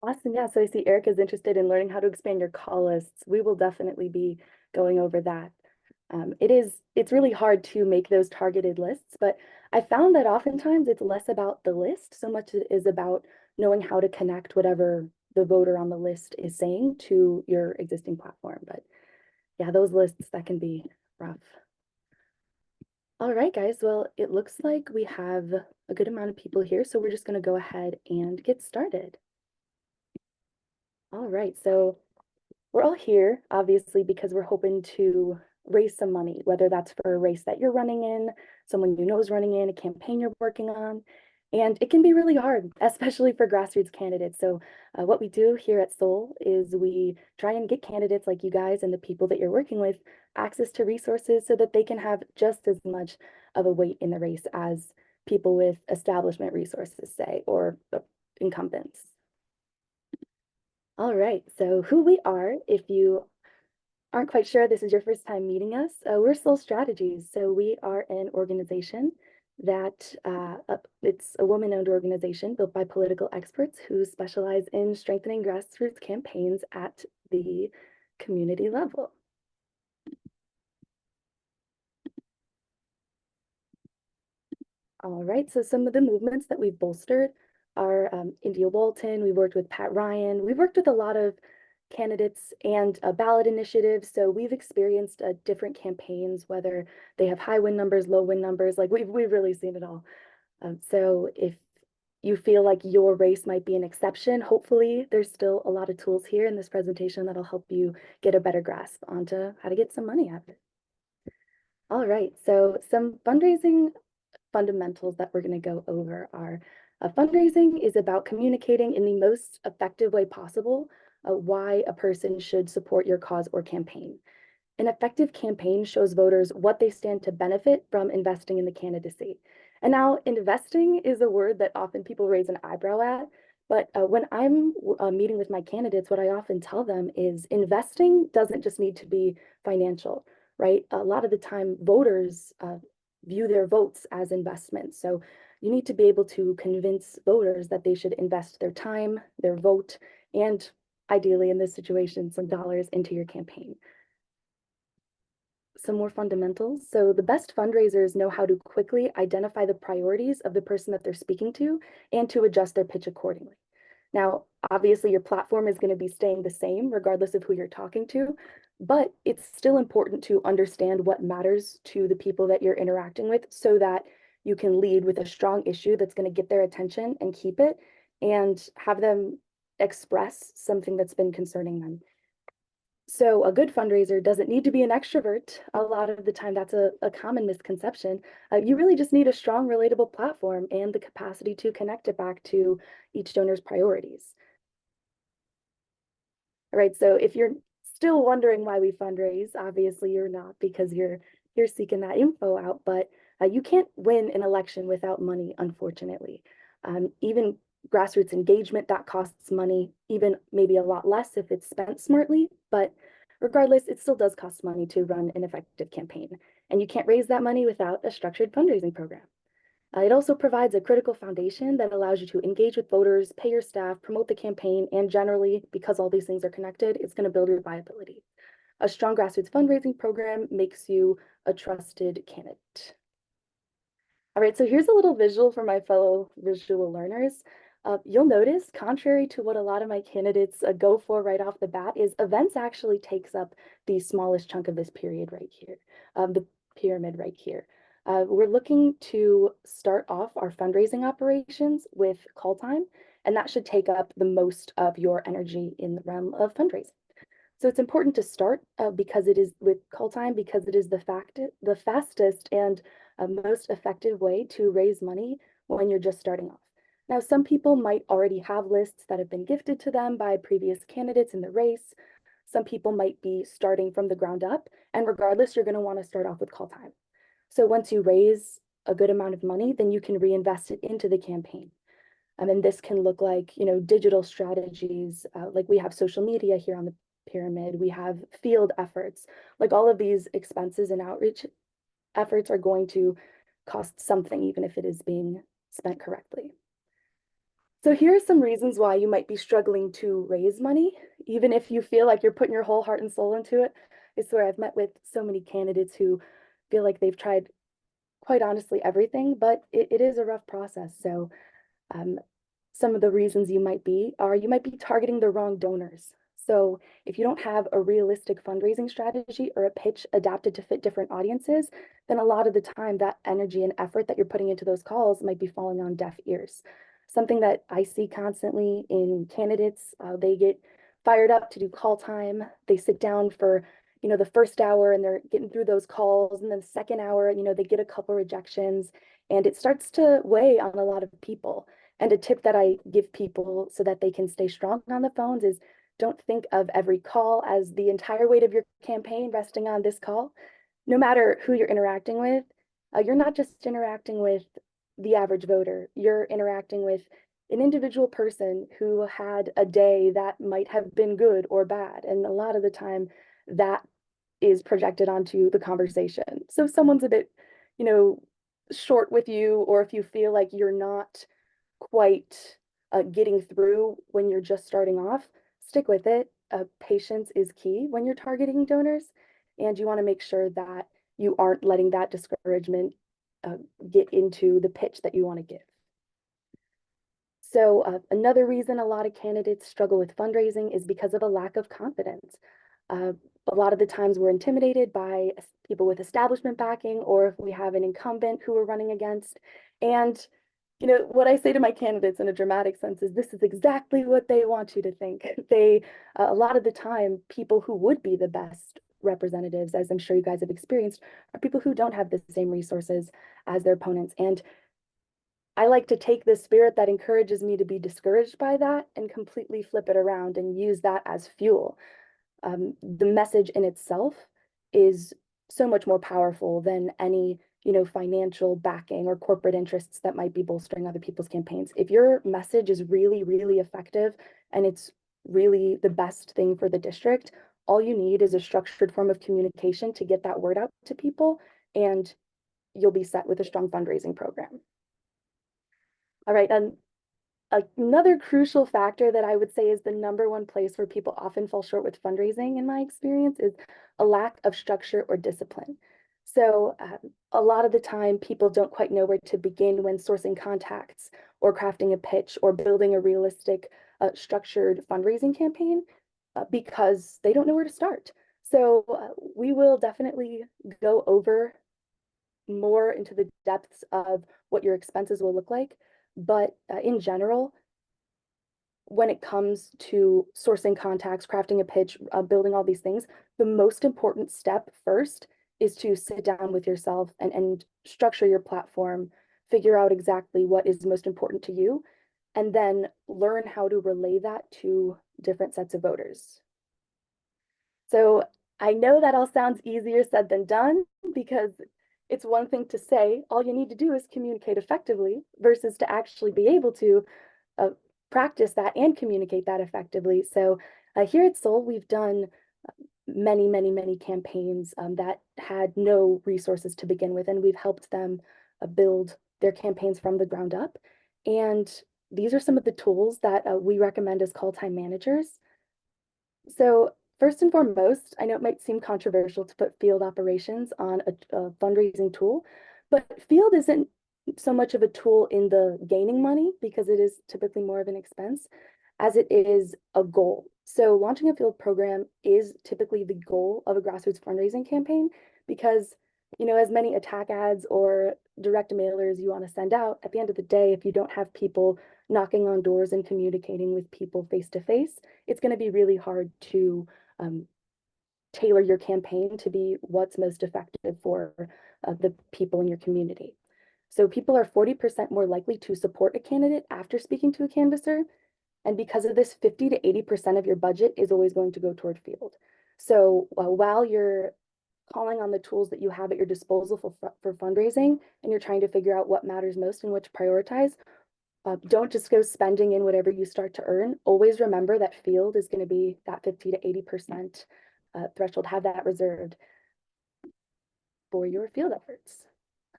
Awesome. Yeah. So I see Erica's interested in learning how to expand your call lists. We will definitely be going over that. It's really hard to make those targeted lists, but I found that oftentimes it's less about the list, so much it is about knowing how to connect whatever the voter on the list is saying to your existing platform. But yeah, those lists, that can be rough. All right, guys. Well, it looks like we have a good amount of people here, so we're just going to go ahead and get started. All right, so we're all here, obviously, because we're hoping to raise some money, whether that's for a race that you're running in, someone you know is running in, a campaign you're working on. And it can be really hard, especially for grassroots candidates. So what we do here at Soul is we try and get candidates like you guys and the people that you're working with access to resources so that they can have just as much of a weight in the race as people with establishment resources, say, or incumbents. All right, so who we are, if you aren't quite sure, this is your first time meeting us, we're Soul Strategies. So we are an organization that it's a woman-owned organization built by political experts who specialize in strengthening grassroots campaigns at the community level. All right, so some of the movements that we've bolstered are India Walton, we've worked with Pat Ryan, we've worked with a lot of candidates and ballot initiatives. So we've experienced different campaigns, whether they have high win numbers, low win numbers, like we've really seen it all. So if you feel like your race might be an exception, hopefully there's still a lot of tools here in this presentation that'll help you get a better grasp onto how to get some money out of it. All right, so some fundraising fundamentals that we're going to go over are fundraising is about communicating in the most effective way possible why a person should support your cause or campaign. An effective campaign shows voters what they stand to benefit from investing in the candidacy. And now, investing is a word that often people raise an eyebrow at. But when I'm meeting with my candidates, what I often tell them is investing doesn't just need to be financial, right? A lot of the time, voters view their votes as investments. So you need to be able to convince voters that they should invest their time, their vote, and ideally in this situation, some dollars into your campaign. Some more fundamentals. So the best fundraisers know how to quickly identify the priorities of the person that they're speaking to and to adjust their pitch accordingly. Now, obviously your platform is going to be staying the same regardless of who you're talking to, but it's still important to understand what matters to the people that you're interacting with so that you can lead with a strong issue that's going to get their attention and keep it and have them express something that's been concerning them. So a good fundraiser doesn't need to be an extrovert. A lot of the time, that's a common misconception. You really just need a strong, relatable platform and the capacity to connect it back to each donor's priorities. All right, so if you're still wondering why we fundraise, obviously you're not because you're seeking that info out, but you can't win an election without money, unfortunately. Even grassroots engagement, that costs money, even maybe a lot less if it's spent smartly, but regardless, it still does cost money to run an effective campaign. And you can't raise that money without a structured fundraising program. It also provides a critical foundation that allows you to engage with voters, pay your staff, promote the campaign, and generally, because all these things are connected, it's going to build your viability. A strong grassroots fundraising program makes you a trusted candidate. All right, so here's a little visual for my fellow visual learners. You'll notice, contrary to what a lot of my candidates go for right off the bat, is events actually takes up the smallest chunk of this period right here, the pyramid right here. We're looking to start off our fundraising operations with call time, and that should take up the most of your energy in the realm of fundraising. So it's important to start because it is with call time because it is the fastest and most effective way to raise money when you're just starting off. Now, some people might already have lists that have been gifted to them by previous candidates in the race. Some people might be starting from the ground up, and regardless, you're going to want to start off with call time. So once you raise a good amount of money, then you can reinvest it into the campaign. And this can look like, digital strategies, like we have social media here on the pyramid, we have field efforts, like all of these expenses and outreach efforts are going to cost something, even if it is being spent correctly. So here are some reasons why you might be struggling to raise money, even if you feel like you're putting your whole heart and soul into it. I swear I've met with so many candidates who feel like they've tried, quite honestly, everything, but it is a rough process. So um, some of the reasons you might be targeting the wrong donors. So if you don't have a realistic fundraising strategy or a pitch adapted to fit different audiences, then a lot of the time that energy and effort that you're putting into those calls might be falling on deaf ears. Something that I see constantly in candidates, they get fired up to do call time. They sit down for, the first hour and they're getting through those calls. And then the second hour, they get a couple rejections and it starts to weigh on a lot of people. And a tip that I give people so that they can stay strong on the phones is don't think of every call as the entire weight of your campaign resting on this call. No matter who you're interacting with, you're not just interacting with the average voter, you're interacting with an individual person who had a day that might have been good or bad. And a lot of the time, that is projected onto the conversation. So if someone's a bit, you know, short with you, or if you feel like you're not quite getting through when you're just starting off, stick with it. Patience is key when you're targeting donors, and you want to make sure that you aren't letting that discouragement uh, get into the pitch that you want to give. So another reason a lot of candidates struggle with fundraising is because of a lack of confidence. Uh, a lot of the times we're intimidated by people with establishment backing, or if we have an incumbent who we're running against. And what I say to my candidates in a dramatic sense is this is exactly what they want you to think. A lot of the time, people who would be the best representatives, as I'm sure you guys have experienced, are people who don't have the same resources as their opponents. And I like to take the spirit that encourages me to be discouraged by that and completely flip it around and use that as fuel. The message in itself is so much more powerful than any, financial backing or corporate interests that might be bolstering other people's campaigns. If your message is really, really effective and it's really the best thing for the district, all you need is a structured form of communication to get that word out to people, and you'll be set with a strong fundraising program. All right, and another crucial factor that I would say is the number one place where people often fall short with fundraising, in my experience, is a lack of structure or discipline. So a lot of the time, people don't quite know where to begin when sourcing contacts or crafting a pitch or building a realistic, structured fundraising campaign because they don't know where to start. So we will definitely go over more into the depths of what your expenses will look like. But in general, when it comes to sourcing contacts, crafting a pitch, building all these things, the most important step first is to sit down with yourself and structure your platform, figure out exactly what is most important to you, and then learn how to relay that to different sets of voters. So I know that all sounds easier said than done because it's one thing to say all you need to do is communicate effectively versus to actually be able to uh, practice that and communicate that effectively. So here at Soul, we've done many, many, many campaigns that had no resources to begin with, and we've helped them build their campaigns from the ground up. And these are some of the tools that we recommend as call time managers. So first and foremost, I know it might seem controversial to put field operations on a fundraising tool, but field isn't so much of a tool in the gaining money because it is typically more of an expense as it is a goal. So launching a field program is typically the goal of a grassroots fundraising campaign because, as many attack ads or direct mailers you want to send out, at the end of the day, if you don't have people knocking on doors and communicating with people face to face, it's going to be really hard to tailor your campaign to be what's most effective for the people in your community. So people are 40% more likely to support a candidate after speaking to a canvasser. And because of this, 50 to 80% of your budget is always going to go toward field. So while you're calling on the tools that you have at your disposal for fundraising and you're trying to figure out what matters most and what to prioritize, don't just go spending in whatever you start to earn. Always remember that field is going to be that 50 to 80% threshold. Have that reserved for your field efforts.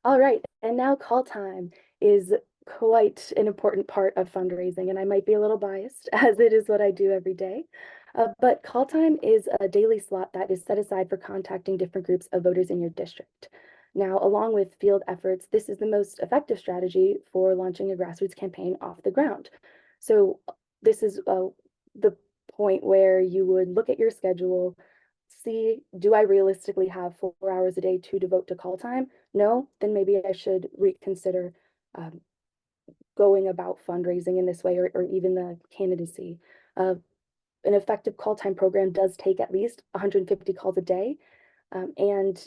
All right, and now call time is quite an important part of fundraising, and I might be a little biased as it is what I do every day. But call time is a daily slot that is set aside for contacting different groups of voters in your district. Now, along with field efforts, this is the most effective strategy for launching a grassroots campaign off the ground. So this is the point where you would look at your schedule, see, do I realistically have 4 hours a day to devote to call time? No, then maybe I should reconsider um, going about fundraising in this way, or even the candidacy. An effective call time program does take at least 150 calls a day. And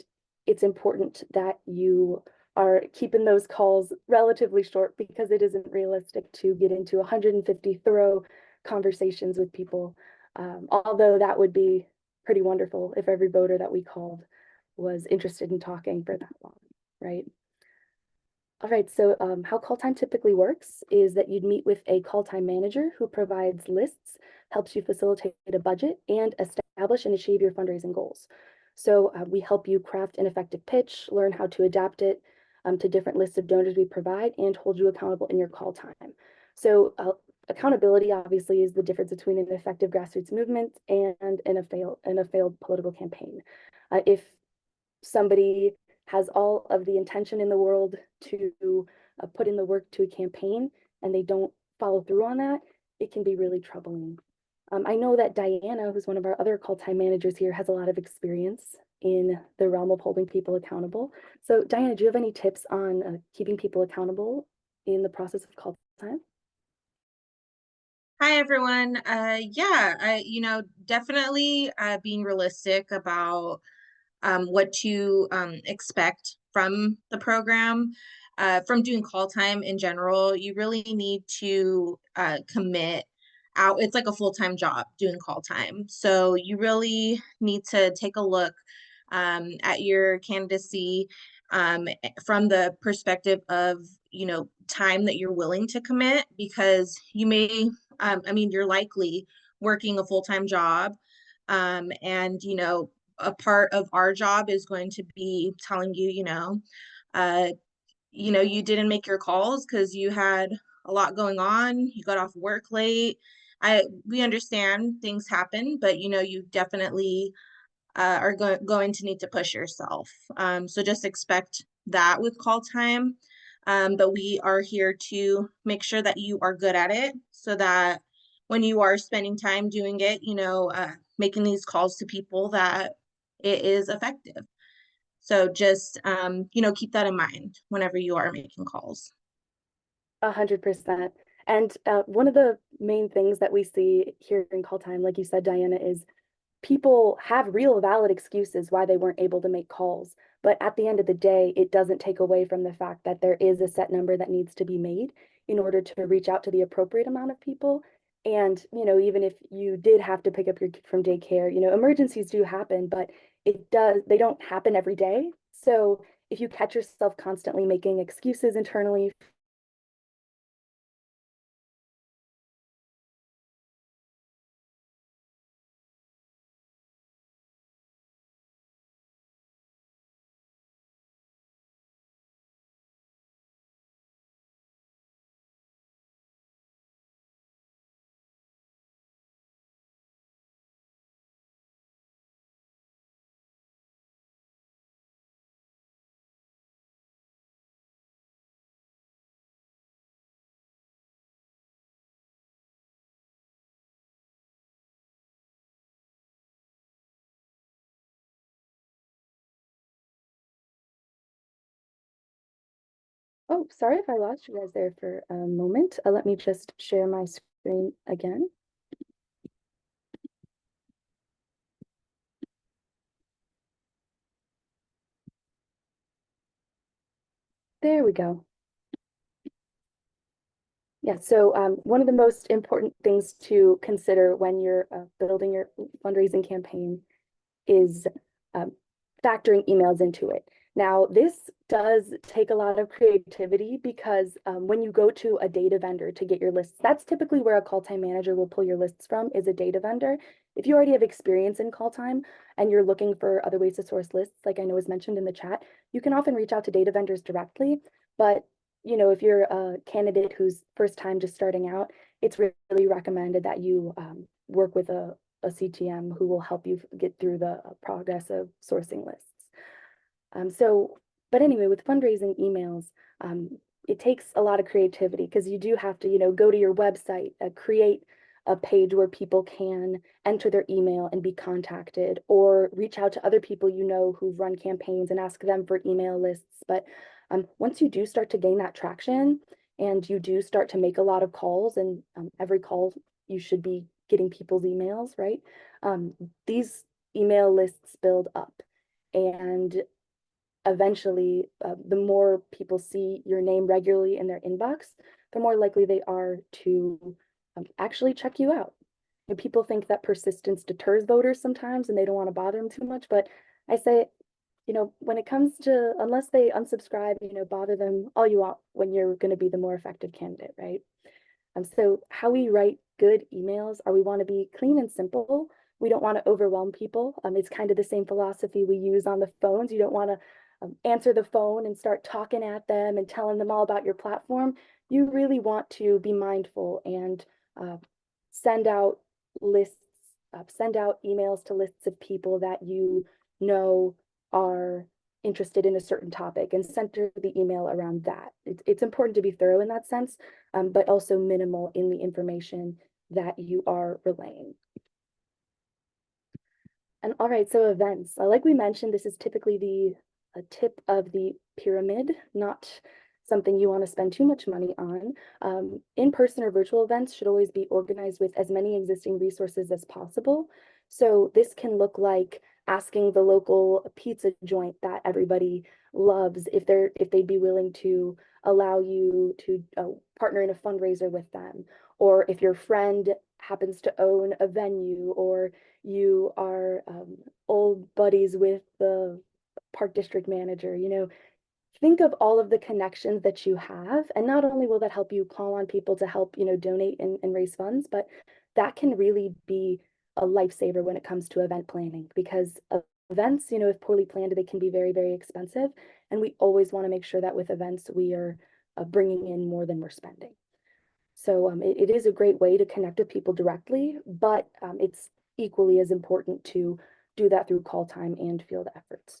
it's important that you are keeping those calls relatively short, because it isn't realistic to get into 150 thorough conversations with people. Although that would be pretty wonderful if every voter that we called was interested in talking for that long, right? All right, so how call time typically works is that you'd meet with a call time manager who provides lists, helps you facilitate a budget, and establish and achieve your fundraising goals. So we help you craft an effective pitch, learn how to adapt it to different lists of donors we provide, and hold you accountable in your call time. So accountability obviously is the difference between an effective grassroots movement and a failed political campaign. If somebody has all of the intention in the world to put in the work to a campaign and they don't follow through on that, it can be really troubling. I know that Diana, who's one of our other call time managers here, has a lot of experience in the realm of holding people accountable. So Diana, do you have any tips on keeping people accountable in the process of call time? Hi everyone. Definitely being realistic about what to expect from the program, from doing call time in general. You really need to commit out. It's like a full-time job doing call time. So you really need to take a look at your candidacy from the perspective of, time that you're willing to commit, because you may, you're likely working a full-time job. And, a part of our job is going to be telling you, uh, you didn't make your calls because you had a lot going on. You got off work late. We understand things happen, but you definitely are going to need to push yourself. So just expect that with call time. But we are here to make sure that you are good at it, so that when you are spending time doing it, making these calls to people, that it is effective. So just, keep that in mind whenever you are making calls. 100%. And one of the main things that we see here in call time, like you said, Diana, is people have real valid excuses why they weren't able to make calls. But at the end of the day, it doesn't take away from the fact that there is a set number that needs to be made in order to reach out to the appropriate amount of people. And, even if you did have to pick up your kid from daycare, emergencies do happen, but they don't happen every day. So if you catch yourself constantly making excuses internally. Oh, sorry if I lost you guys there for a moment. Let me just share my screen again. There we go. Yeah, so one of the most important things to consider when you're building your fundraising campaign is um, factoring emails into it. Now, this does take a lot of creativity, because when you go to a data vendor to get your lists, that's typically where a call time manager will pull your lists from, is a data vendor. If you already have experience in call time and you're looking for other ways to source lists, like I know was mentioned in the chat, you can often reach out to data vendors directly. But if you're a candidate who's first time just starting out, it's really recommended that you work with a CTM who will help you get through the progress of sourcing lists. But anyway, with fundraising emails, it takes a lot of creativity because you do have to, go to your website, create a page where people can enter their email and be contacted, or reach out to other people who've run campaigns and ask them for email lists. But once you do start to gain that traction and you do start to make a lot of calls, and every call you should be getting people's emails, right? These email lists build up. And eventually, the more people see your name regularly in their inbox, the more likely they are to actually check you out. And people think that persistence deters voters sometimes and they don't want to bother them too much. But I say, when it comes to, unless they unsubscribe, bother them all you want when you're going to be the more effective candidate, right? So how we write good emails are we want to be clean and simple. We don't want to overwhelm people. It's kind of the same philosophy we use on the phones. You don't want to answer the phone and start talking at them and telling them all about your platform. You really want to be mindful and send out lists, send out emails to lists of people that you know are interested in a certain topic, and center the email around that. It's important to be thorough in that sense, but also minimal in the information that you are relaying. And all right, so events. Like we mentioned, this is typically the tip of the pyramid, not something you want to spend too much money on. In-person or virtual events should always be organized with as many existing resources as possible. So this can look like asking the local pizza joint that everybody loves if they'd be willing to allow you to partner in a fundraiser with them, or if your friend happens to own a venue, or you are old buddies with the park district manager. Think of all of the connections that you have, and not only will that help you call on people to help donate and raise funds, but that can really be a lifesaver when it comes to event planning, because events, if poorly planned, they can be very, very expensive, and we always want to make sure that with events we are bringing in more than we're spending. So it is a great way to connect with people directly, but it's equally as important to do that through call time and field efforts.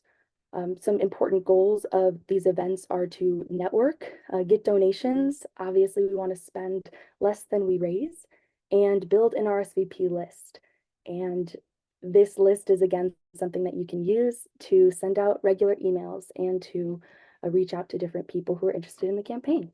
Some important goals of these events are to network, get donations. Obviously, we want to spend less than we raise, and build an RSVP list. And this list is, again, something that you can use to send out regular emails and to reach out to different people who are interested in the campaign.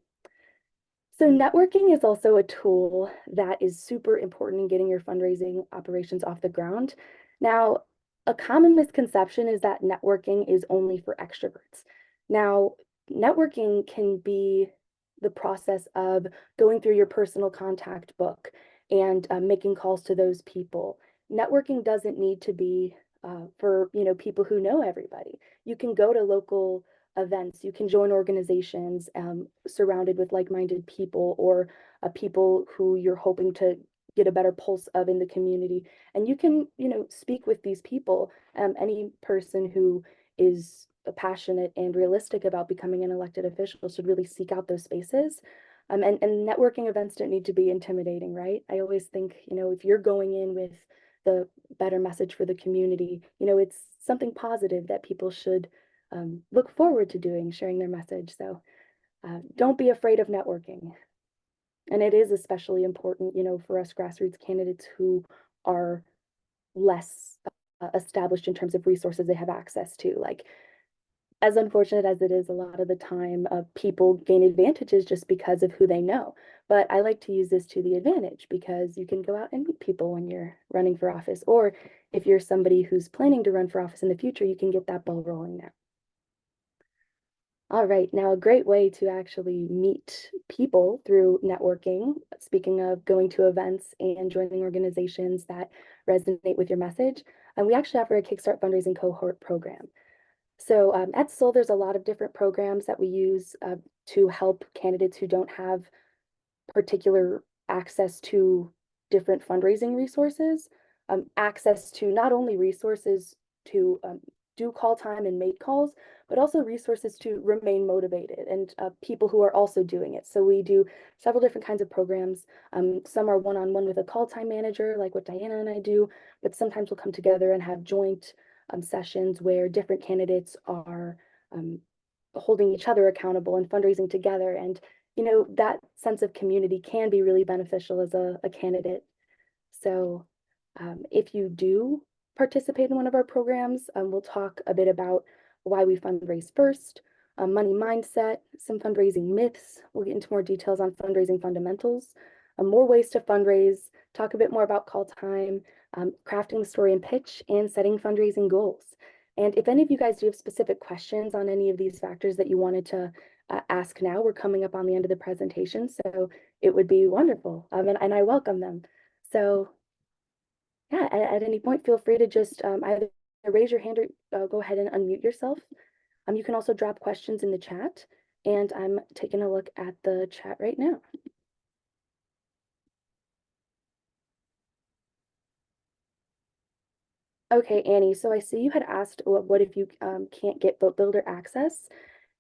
So networking is also a tool that is super important in getting your fundraising operations off the ground. Now, a common misconception is that networking is only for extroverts. Now, networking can be the process of going through your personal contact book and making calls to those people. Networking doesn't need to be for people who know everybody. You can go to local events, you can join organizations surrounded with like-minded people, or people who you're hoping to get a better pulse of in the community. And you can, speak with these people. Any person who is passionate and realistic about becoming an elected official should really seek out those spaces. And networking events don't need to be intimidating, right? I always think, if you're going in with the better message for the community, it's something positive that people should look forward to doing, sharing their message. So don't be afraid of networking. And it is especially important, for us grassroots candidates who are less established in terms of resources they have access to. Like, as unfortunate as it is, a lot of the time, people gain advantages just because of who they know. But I like to use this to the advantage, because you can go out and meet people when you're running for office, or if you're somebody who's planning to run for office in the future, you can get that ball rolling now. All right, now a great way to actually meet people through networking, speaking of going to events and joining organizations that resonate with your message, and we actually offer a Kickstart fundraising cohort program. So at SOL, there's a lot of different programs that we use to help candidates who don't have particular access to different fundraising resources, access to not only resources to do call time and make calls, but also resources to remain motivated and people who are also doing it. So we do several different kinds of programs. Some are one-on-one with a call time manager, like what Diana and I do, but sometimes we'll come together and have joint sessions where different candidates are holding each other accountable and fundraising together. And, that sense of community can be really beneficial as a candidate. So if you do participate in one of our programs, we'll talk a bit about why we fundraise first, money mindset, some fundraising myths. We'll get into more details on fundraising fundamentals, more ways to fundraise, talk a bit more about call time, crafting the story and pitch, and setting fundraising goals. And if any of you guys do have specific questions on any of these factors that you wanted to ask now, we're coming up on the end of the presentation, so it would be wonderful, and I welcome them. So yeah, at any point, feel free to just either raise your hand or go ahead and unmute yourself. You can also drop questions in the chat, and I'm taking a look at the chat right now. Okay, Annie, so I see you had asked, what if you can't get boat builder access?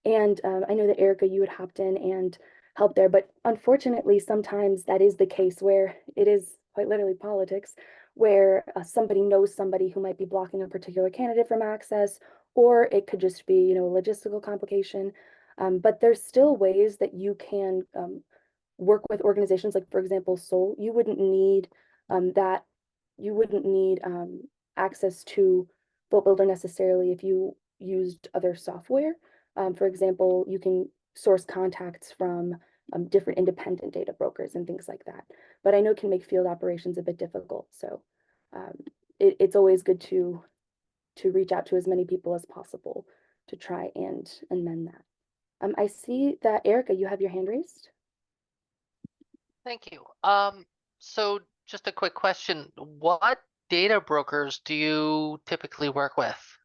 And I know that Erica, you had hopped in and helped there, but unfortunately, sometimes that is the case where it is quite literally politics, where somebody knows somebody who might be blocking a particular candidate from access, or it could just be, a logistical complication. But there's still ways that you can work with organizations like, for example, Soul. That you wouldn't need access to Boat Builder necessarily if you used other software. For example, you can source contacts from different independent data brokers and things like that. But I know it can make field operations a bit difficult. So um, it's always good to reach out to as many people as possible to try and mend that. I see that Erica, you have your hand raised. Thank you. So just a quick question. What data brokers do you typically work with?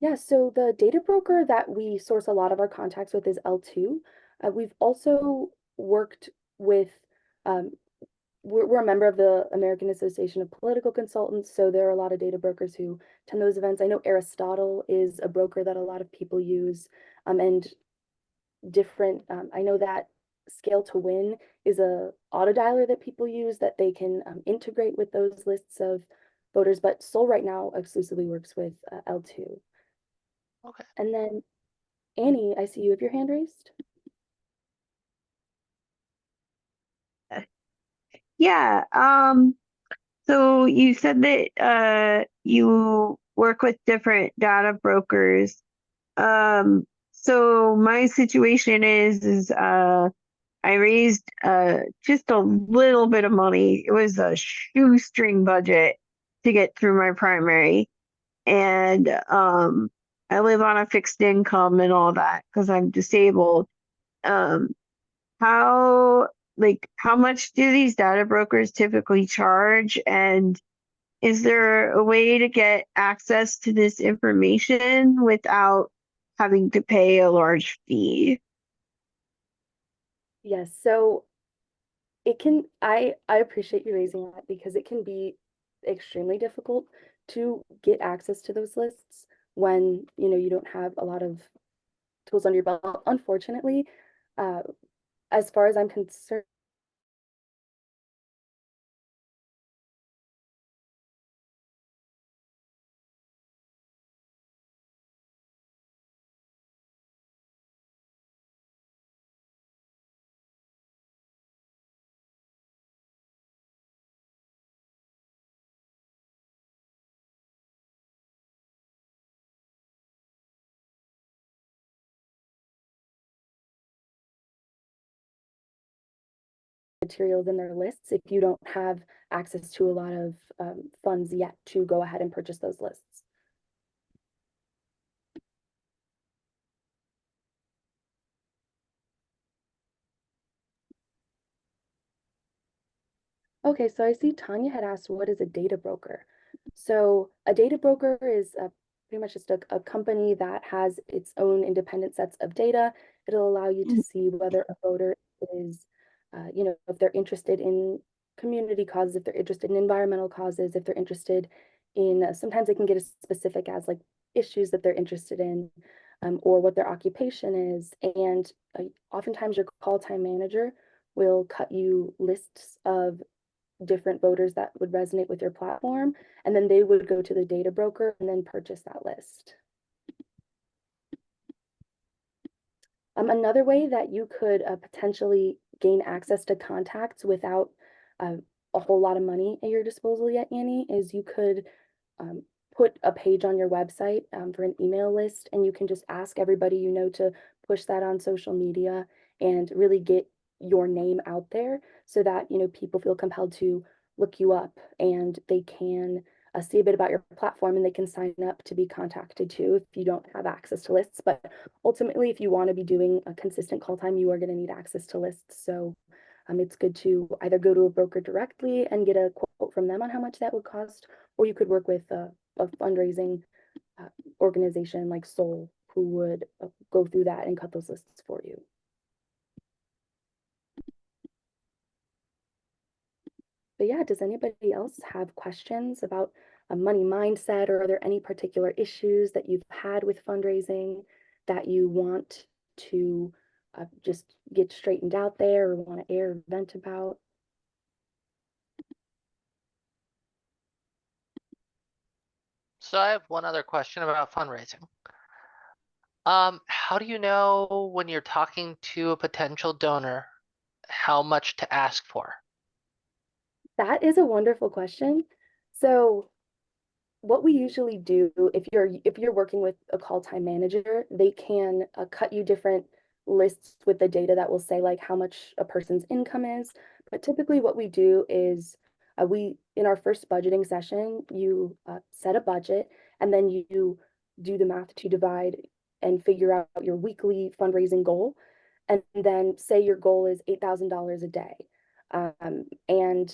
Yeah, so the data broker that we source a lot of our contacts with is L2. We've also worked with, um, we're a member of the American Association of Political Consultants, so there are a lot of data brokers who attend those events. I know Aristotle is a broker that a lot of people use, and different, I know that Scale to Win is a auto dialer that people use that they can integrate with those lists of voters, but Sol right now exclusively works with L2. Okay. And then Annie, I see you have your hand raised. Yeah. So you said that you work with different data brokers. So my situation is I raised just a little bit of money. It was a shoestring budget to get through my primary. And I live on a fixed income and all that because I'm disabled. Um, how how much do these data brokers typically charge? And is there a way to get access to this information without having to pay a large fee? Yes, so it can, I appreciate you raising that because it can be extremely difficult to get access to those lists when, you don't have a lot of tools under your belt. Unfortunately, uh, as far as I'm concerned, materials in their lists if you don't have access to a lot of funds yet to go ahead and purchase those lists. Okay, so I see Tanya had asked, what is a data broker? So a data broker is pretty much just a company that has its own independent sets of data. It'll allow you to see whether a voter is, if they're interested in community causes, if they're interested in environmental causes, if they're interested in, sometimes they can get as specific as like issues that they're interested in, or what their occupation is. And oftentimes your call time manager will cut you lists of different voters that would resonate with your platform, and then they would go to the data broker and then purchase that list. Another way that you could potentially gain access to contacts without a whole lot of money at your disposal yet, Annie, is you could put a page on your website for an email list, and you can just ask everybody you know to push that on social media and really get your name out there so that, you know, people feel compelled to look you up, and they can see a bit about your platform, and they can sign up to be contacted too if you don't have access to lists. But ultimately, if you want to be doing a consistent call time, you are going to need access to lists. So it's good to either go to a broker directly and get a quote from them on how much that would cost, or you could work with a fundraising organization like Soul, who would go through that and cut those lists for you. But yeah, does anybody else have questions about a money mindset, or are there any particular issues that you've had with fundraising that you want to just get straightened out there, or want to air or vent about? So I have one other question about fundraising. How do you know when you're talking to a potential donor how much to ask for? That is a wonderful question. So what we usually do, if you're working with a call time manager, they can cut you different lists with the data that will say like how much a person's income is. But typically what we do is we, in our first budgeting session, you set a budget, and then you do the math to divide and figure out your weekly fundraising goal. And then say your goal is $8,000 a day. And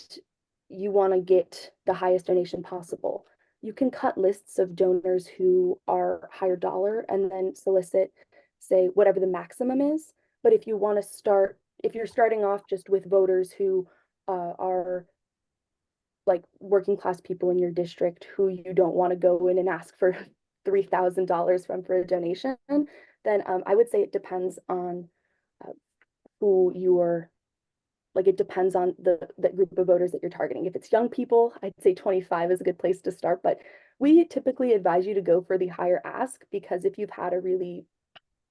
you want to get the highest donation possible. You can cut lists of donors who are higher dollar and then solicit, say, whatever the maximum is. But if you want to start, if you're starting off just with voters who are like working class people in your district who you don't want to go in and ask for $3,000 from for a donation, then I would say it depends on who you are. Like, it depends on the group of voters that you're targeting. If it's young people, I'd say 25 is a good place to start, but we typically advise you to go for the higher ask, because if you've had a really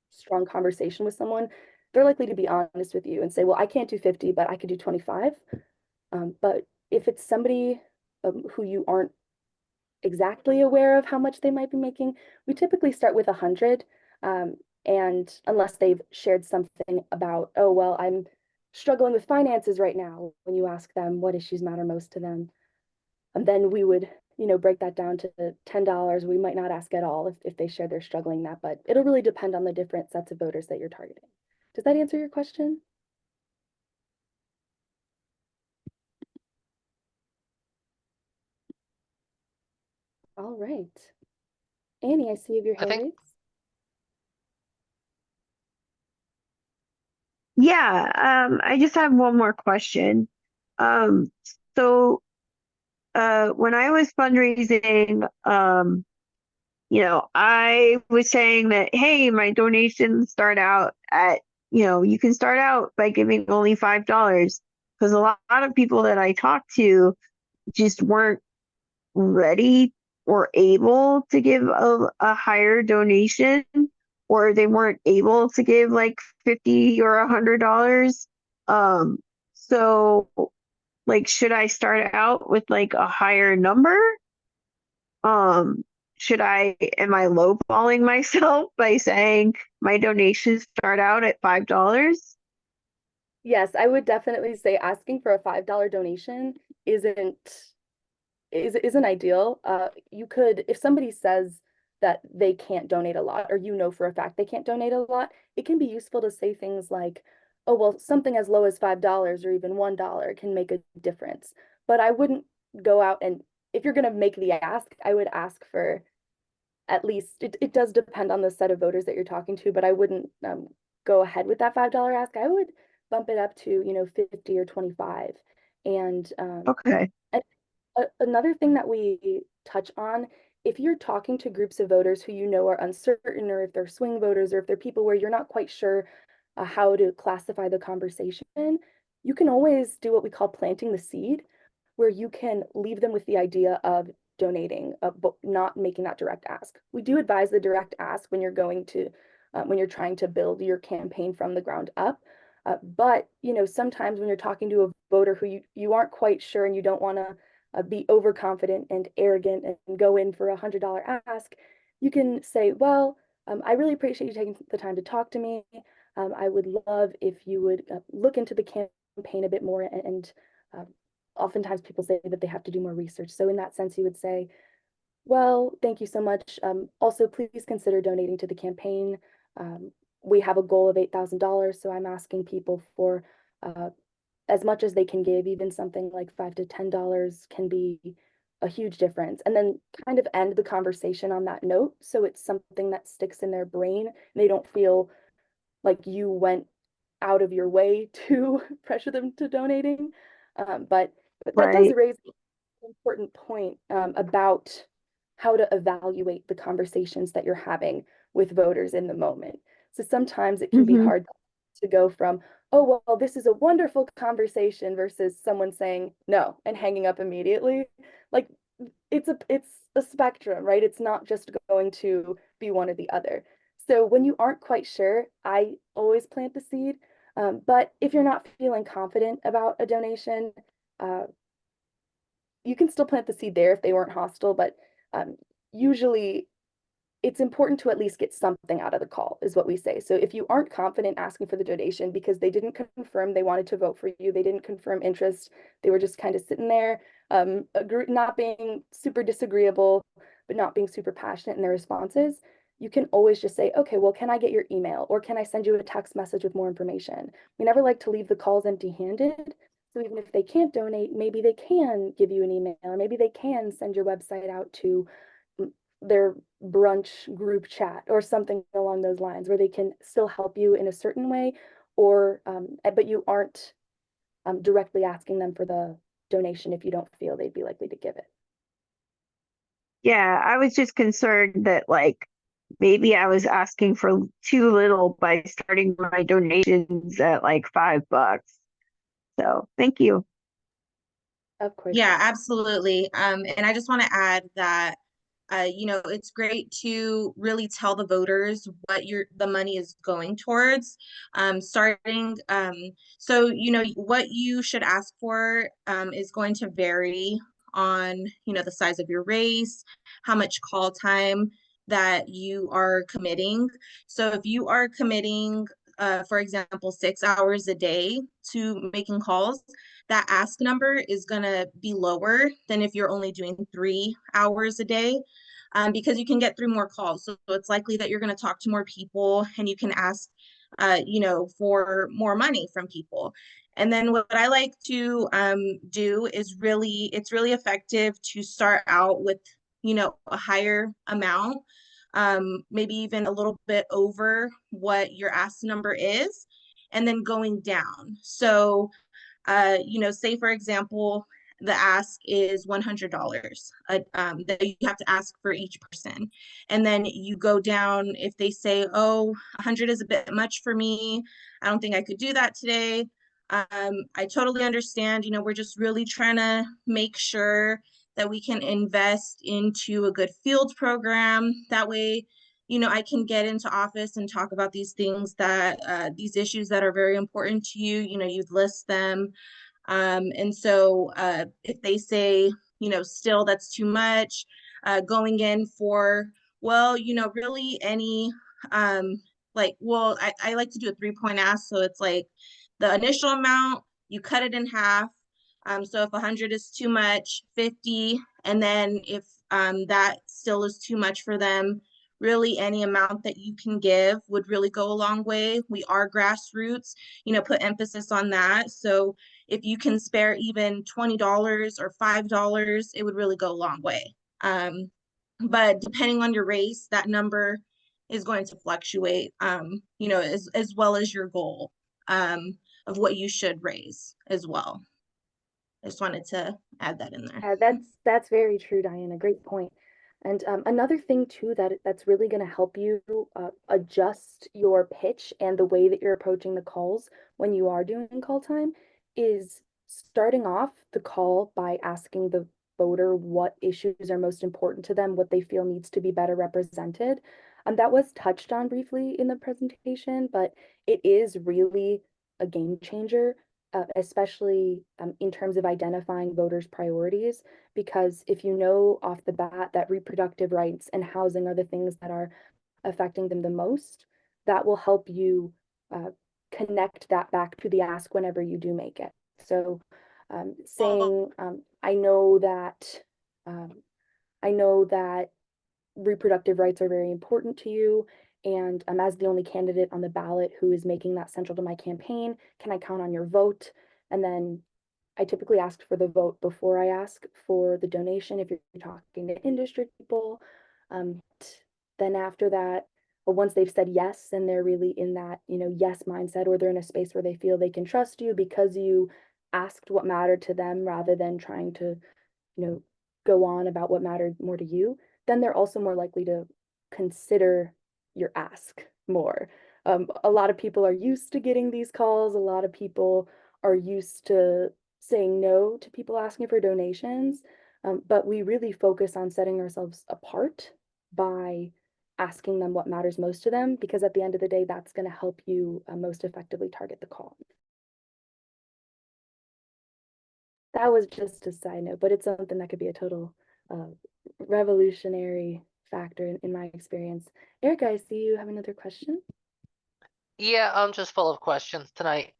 strong conversation with someone, they're likely to be honest with you and say, well, I can't do 50, but I could do 25. But if it's somebody who you aren't exactly aware of how much they might be making, we typically start with 100. And unless they've shared something about, oh, well, I'm struggling with finances right now, when you ask them what issues matter most to them, and then we would, you know, break that down to $10. We might not ask at all if they share they're struggling that, but it'll really depend on the different sets of voters that you're targeting. Does that answer your question? All right. Annie, I see you have your I hand think raised. Yeah, I just have one more question. Um, so when I was fundraising, I was saying that, hey, my donations start out at, you can start out by giving only $5, because a lot of people that I talked to just weren't ready or able to give a higher donation, or they weren't able to give like $50 or $100. So like, should I start out with like a higher number? Um, am I lowballing myself by saying my donations start out at $5? Yes, I would definitely say asking for a $5 donation isn't ideal. You could, if somebody says that they can't donate a lot, or you know for a fact they can't donate a lot, it can be useful to say things like, oh, well, something as low as $5 or even $1 can make a difference. But I wouldn't go out and, if you're going to make the ask, I would ask for at least, it does depend on the set of voters that you're talking to, but I wouldn't go ahead with that $5 ask. I would bump it up to, 50 or 25. And Okay. Another thing that we touch on, if you're talking to groups of voters who you know are uncertain, or if they're swing voters, or if they're people where you're not quite sure how to classify the conversation, you can always do what we call planting the seed, where you can leave them with the idea of donating, but not making that direct ask. We do advise the direct ask when you're going to, when you're trying to build your campaign from the ground up. But sometimes when you're talking to a voter who you aren't quite sure and you don't want to be overconfident and arrogant and go in for $100 ask, you can say, well, I really appreciate you taking the time to talk to me. I would love if you would look into the campaign a bit more. And oftentimes people say that they have to do more research. So in that sense, you would say, well, thank you so much. Also, please consider donating to the campaign. We have a goal of $8,000, so I'm asking people for as much as they can give. Even something like $5 to $10 can be a huge difference. And then kind of end the conversation on that note, so it's something that sticks in their brain. They don't feel like you went out of your way to pressure them to donating. But that does Right. raise an important point about how to evaluate the conversations that you're having with voters in the moment. So sometimes it can be Mm-hmm. hard to go from, oh, well, this is a wonderful conversation, versus someone saying no and hanging up immediately. Like it's a spectrum, right? It's not just going to be one or the other. So when you aren't quite sure, I always plant the seed. But if you're not feeling confident about a donation, uh, you can still plant the seed there if they weren't hostile. But usually it's important to at least get something out of the call, is what we say. So if you aren't confident asking for the donation because they didn't confirm they wanted to vote for you, they didn't confirm interest, they were just kind of sitting there, not being super disagreeable, but not being super passionate in their responses, you can always just say, okay, well, can I get your email, or can I send you a text message with more information? We never like to leave the calls empty-handed. So even if they can't donate, maybe they can give you an email, or maybe they can send your website out to their brunch group chat or something along those lines, where they can still help you in a certain way, or but you aren't directly asking them for the donation if you don't feel they'd be likely to give it. Yeah, I was just concerned that like maybe I was asking for too little by starting my donations at like $5. So thank you. Of course. Yeah, absolutely. And I just want to add that it's great to really tell the voters what the money is going towards. So what you should ask for is going to vary on the size of your race, how much call time that you are committing. So if you are committing, for example, 6 hours a day to making calls, that ask number is going to be lower than if you're only doing 3 hours a day. Because you can get through more calls. So it's likely that you're going to talk to more people, and you can ask, for more money from people. And then what I like to do is it's really effective to start out with, a higher amount, maybe even a little bit over what your ask number is, and then going down. So say for example, the ask is $100 that you have to ask for each person. And then you go down, if they say, oh, 100 is a bit much for me, I don't think I could do that today. I totally understand. We're just really trying to make sure that we can invest into a good field program. That way, I can get into office and talk about these things these issues that are very important to you. You'd list them. And so if they say, still that's too much, going in for, well, really any, I like to do a 3-point ask. So it's like the initial amount, you cut it in half. So if 100 is too much, 50, and then if that still is too much for them, really any amount that you can give would really go a long way. We are grassroots, put emphasis on that. So if you can spare even $20 or $5, it would really go a long way. But depending on your race, that number is going to fluctuate, as well as your goal of what you should raise as well. I just wanted to add that in there. That's very true, Diana. Great point. And another thing too that's really going to help you adjust your pitch and the way that you're approaching the calls when you are doing call time is starting off the call by asking the voter what issues are most important to them, what they feel needs to be better represented. That was touched on briefly in the presentation, but it is really a game changer, especially in terms of identifying voters' priorities. Because if you know off the bat that reproductive rights and housing are the things that are affecting them the most, that will help you connect that back to the ask whenever you do make it. So saying, I know that reproductive rights are very important to you, and as the only candidate on the ballot who is making that central to my campaign, can I count on your vote? And then I typically ask for the vote before I ask for the donation if you're talking to industry people. Then after that, but once they've said yes and they're really in that, yes mindset, or they're in a space where they feel they can trust you because you asked what mattered to them rather than trying to, go on about what mattered more to you, then they're also more likely to consider your ask more. A lot of people are used to getting these calls. A lot of people are used to saying no to people asking for donations. But we really focus on setting ourselves apart by asking them what matters most to them, because at the end of the day, that's going to help you most effectively target the call. That was just a side note, but it's something that could be a total revolutionary factor in my experience. Erica, I see you have another question. Yeah, I'm just full of questions tonight.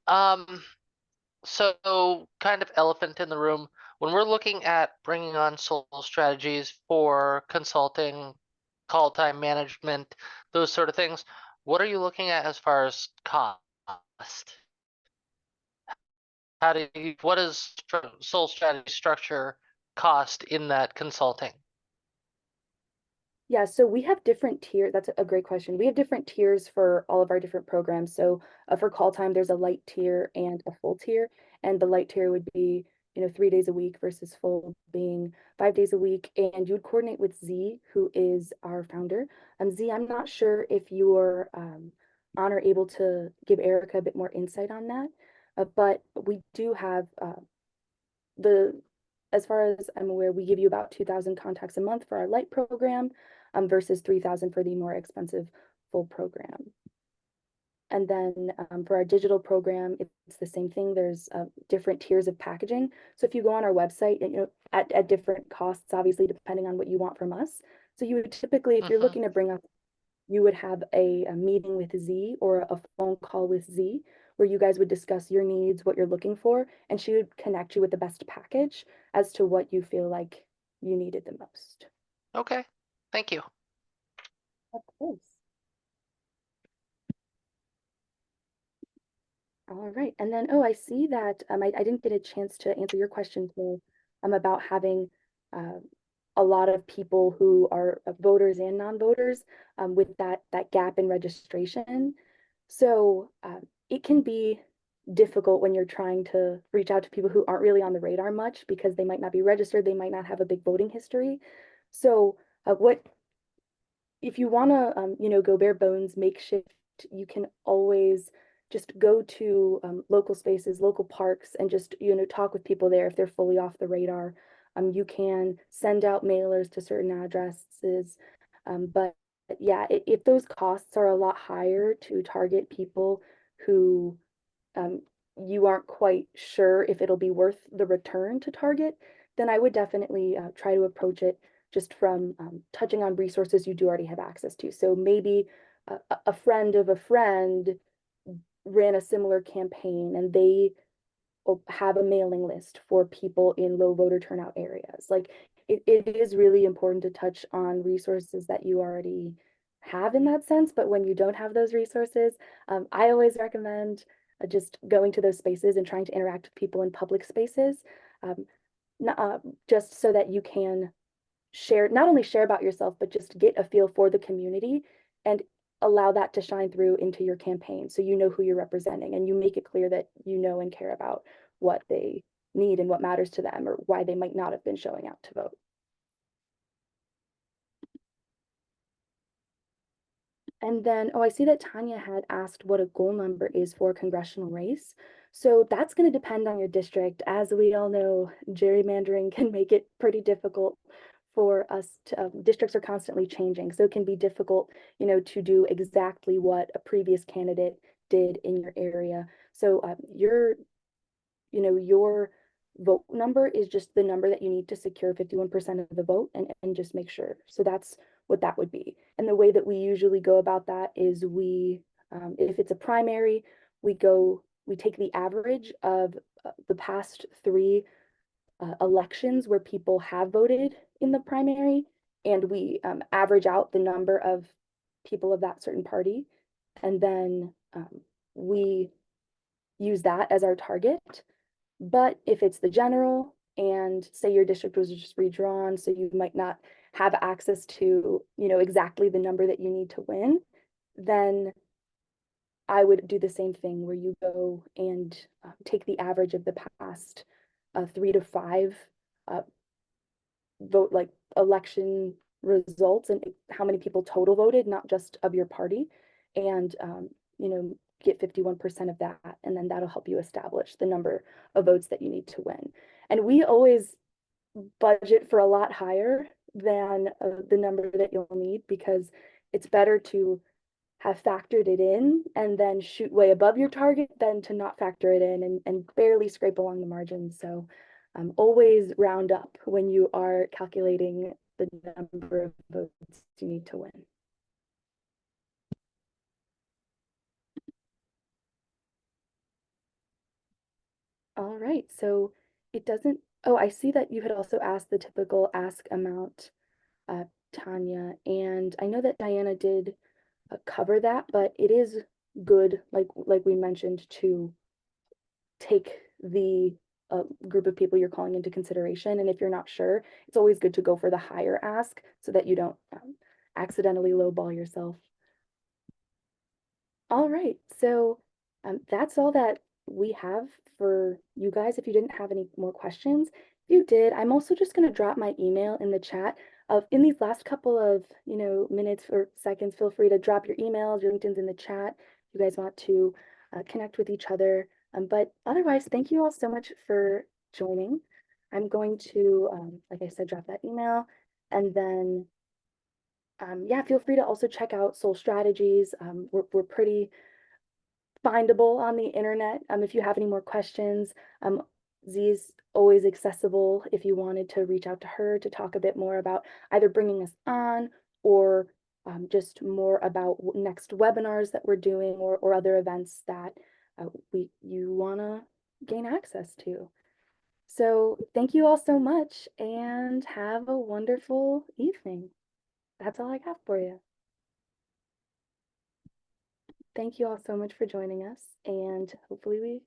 So kind of elephant in the room, when we're looking at bringing on solo strategies for consulting, call time management, those sort of things, what are you looking at as far as cost? What does sole strategy structure cost in that consulting? Yeah, so we have different tiers. That's a great question. We have different tiers for all of our different programs. So for call time, there's a light tier and a full tier. And the light tier would be, 3 days a week versus full being 5 days a week. And you would coordinate with Z, who is our founder. Z, I'm not sure if you're on or able to give Erica a bit more insight on that. But we do have as far as I'm aware, we give you about 2,000 contacts a month for our light program versus 3,000 for the more expensive full program. And then for our digital program, it's the same thing. There's different tiers of packaging. So if you go on our website, at different costs, obviously, depending on what you want from us. So you would typically, if you're looking to bring up, you would have a meeting with Z or a phone call with Z, where you guys would discuss your needs, what you're looking for, and she would connect you with the best package as to what you feel like you needed the most. Okay, thank you. Of course. All right, and then, I see that I didn't get a chance to answer your question, so about having a lot of people who are voters and non-voters with that gap in registration. So it can be difficult when you're trying to reach out to people who aren't really on the radar much because they might not be registered, they might not have a big voting history. So if you want to, go bare bones, makeshift, you can always just go to local spaces, local parks, and just, talk with people there if they're fully off the radar. You can send out mailers to certain addresses, but yeah, if those costs are a lot higher to target people who you aren't quite sure if it'll be worth the return to target, then I would definitely try to approach it just from touching on resources you do already have access to. So maybe a friend of a friend ran a similar campaign and they have a mailing list for people in low voter turnout areas. Like it is really important to touch on resources that you already have in that sense. But when you don't have those resources, I always recommend just going to those spaces and trying to interact with people in public spaces, just so that you can not only share about yourself, but just get a feel for the community and allow that to shine through into your campaign. So you know who you're representing and you make it clear that you know and care about what they need and what matters to them, or why they might not have been showing out to vote. And then, oh, I see that Tanya had asked what a goal number is for a congressional race. So that's going to depend on your district. As we all know, gerrymandering can make it pretty difficult for us to, districts are constantly changing. So it can be difficult, to do exactly what a previous candidate did in your area. So your vote number is just the number that you need to secure 51% of the vote, and just make sure. So that's what that would be. And the way that we usually go about that is if it's a primary, we take the average of the past 3 elections where people have voted in the primary, and we average out the number of people of that certain party. And then we use that as our target. But if it's the general, and say your district was just redrawn, so you might not have access to, exactly the number that you need to win, then I would do the same thing where you go and take the average of the past 3 to 5 vote, like election results, and how many people total voted, not just of your party, and get 51% of that, and then that'll help you establish the number of votes that you need to win. And we always budget for a lot higher than the number that you'll need, because it's better to have factored it in and then shoot way above your target than to not factor it in and barely scrape along the margins. So always round up when you are calculating the number of votes you need to win. All right, so it doesn't, oh, I see that you had also asked the typical ask amount, Tanya, and I know that Diana did cover that, but it is good, like we mentioned, to take the group of people you're calling into consideration. And if you're not sure, it's always good to go for the higher ask so that you don't accidentally lowball yourself. All right, so that's all that we have for you guys. If you didn't have any more questions, if you did, I'm also just going to drop my email in the chat. In these last couple of minutes or seconds, feel free to drop your emails, your LinkedIn's in the chat if you guys want to connect with each other. But otherwise, thank you all so much for joining. I'm going to, like I said, drop that email, and then yeah, feel free to also check out Soul Strategies. We're pretty findable on the internet. If you have any more questions, Z's always accessible if you wanted to reach out to her to talk a bit more about either bringing us on, or just more about next webinars that we're doing, or other events that you want to gain access to. So thank you all so much, and have a wonderful evening. That's all I have for you. Thank you all so much for joining us, and hopefully we